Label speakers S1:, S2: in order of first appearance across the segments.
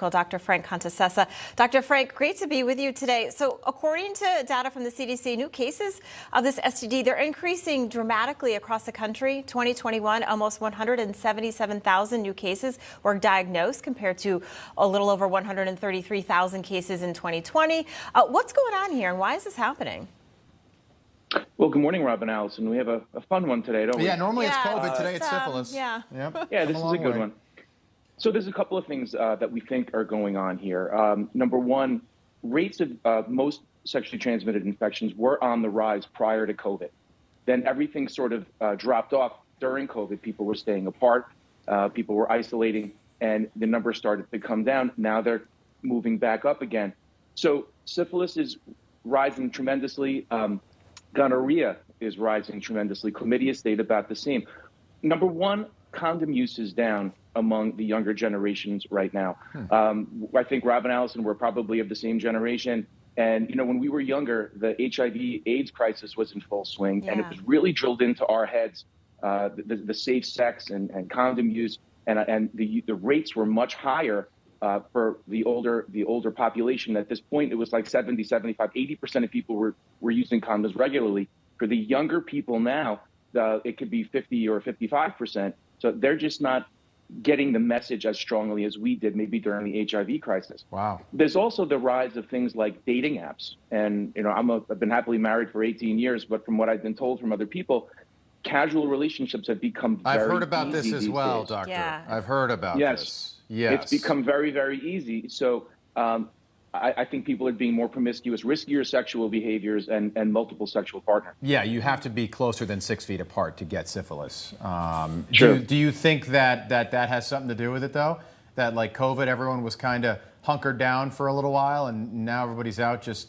S1: Medical, Dr. Frank Contessessa. Dr. Frank, great to be with you today. So according to data from the CDC, new cases of this STD, they're increasing dramatically across the country. 2021, almost 177,000 new cases were diagnosed compared to a little over 133,000 cases in 2020. What's going on here and why is this happening?
S2: Well, good morning, Rob and Allison. We have a fun one today, don't we?
S3: Yeah, normally it's COVID. Today it's syphilis.
S1: Yeah,
S2: this is a good one. So there's a couple of things that we think are going on here. Number one, rates of most sexually transmitted infections were on the rise prior to COVID. Then everything sort of dropped off during COVID. People were staying apart, people were isolating, and the numbers started to come down. Now they're moving back up again. So syphilis is rising tremendously. Gonorrhea is rising tremendously. Chlamydia stayed about the same. Number one, condom use is down among the younger generations right now. I think Rob and Allison were probably of the same generation. And, you know, when we were younger, the HIV/AIDS crisis was in full swing, and it was really drilled into our heads, the safe sex and condom use, and the rates were much higher for the older population. At this point, it was like 70, 75, 80% of people were using condoms regularly. For the younger people now, it could be 50 or 55%. So they're just not getting the message as strongly as we did maybe during the HIV crisis.
S3: Wow.
S2: There's also the rise of things like dating apps. And, you know, I've been happily married for 18 years, but from what I've been told from other people, casual relationships have become very easy.
S3: I've heard about this as well,
S2: days.
S3: Doctor.
S1: Yeah.
S3: I've heard about this. Yes.
S2: It's become very, very easy. So I think people are being more promiscuous, riskier sexual behaviors, and multiple sexual partners.
S3: Yeah, you have to be closer than 6 feet apart to get syphilis.
S2: Sure.
S3: Do you think that has something to do with it, though? That, like COVID, everyone was kind of hunkered down for a little while, and now everybody's out just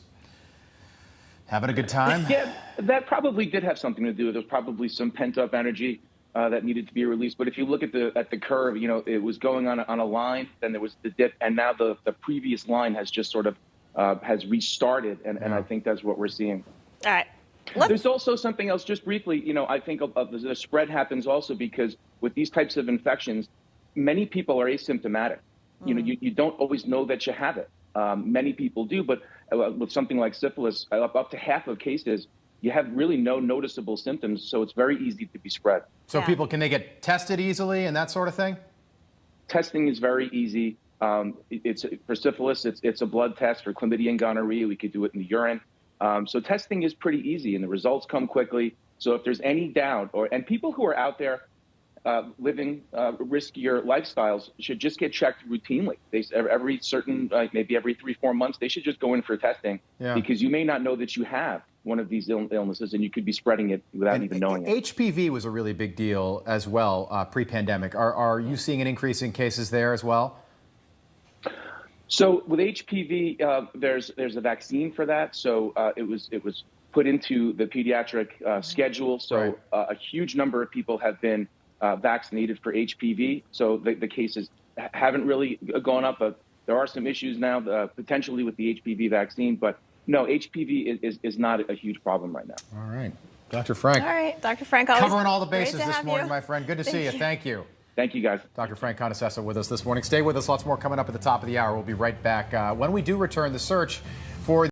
S3: having a good time?
S2: Yeah, that probably did have something to do with it. There's probably some pent-up energy that needed to be released. But if you look at the curve, you know, it was going on a line, then there was the dip, and now the previous line has just sort of has restarted, and I think that's what we're seeing.
S1: All right.
S2: There's also something else, just briefly, you know, I think the spread happens also because with these types of infections, many people are asymptomatic. You know, you don't always know that you have it. Many people do, but with something like syphilis, up to half of cases, you have really no noticeable symptoms, so it's very easy to be spread.
S3: So people, can they get tested easily and that sort of thing?
S2: Testing is very easy. It's for syphilis, it's a blood test. For chlamydia and gonorrhea, we could do it in the urine. So testing is pretty easy, and the results come quickly. So if there's any doubt, and people who are out there living riskier lifestyles should just get checked routinely. Every certain, maybe every 3-4 months, they should just go in for testing because you may not know that you have one of these illnesses, and you could be spreading it without even knowing it.
S3: HPV was a really big deal as well pre-pandemic. Are you seeing an increase in cases there as well?
S2: So with HPV, there's a vaccine for that. So it was put into the pediatric schedule. So a huge number of people have been vaccinated for HPV. So the cases haven't really gone up, but there are some issues now potentially with the HPV vaccine. But no, HPV is not a huge problem right now.
S3: All right. Dr. Frank.
S1: All right, Dr. Frank.
S3: Covering all the bases this morning, my friend. Good to see you. Thank you.
S2: Thank you, guys.
S3: Dr. Frank Contessessa with us this morning. Stay with us. Lots more coming up at the top of the hour. We'll be right back. When we do return, the search for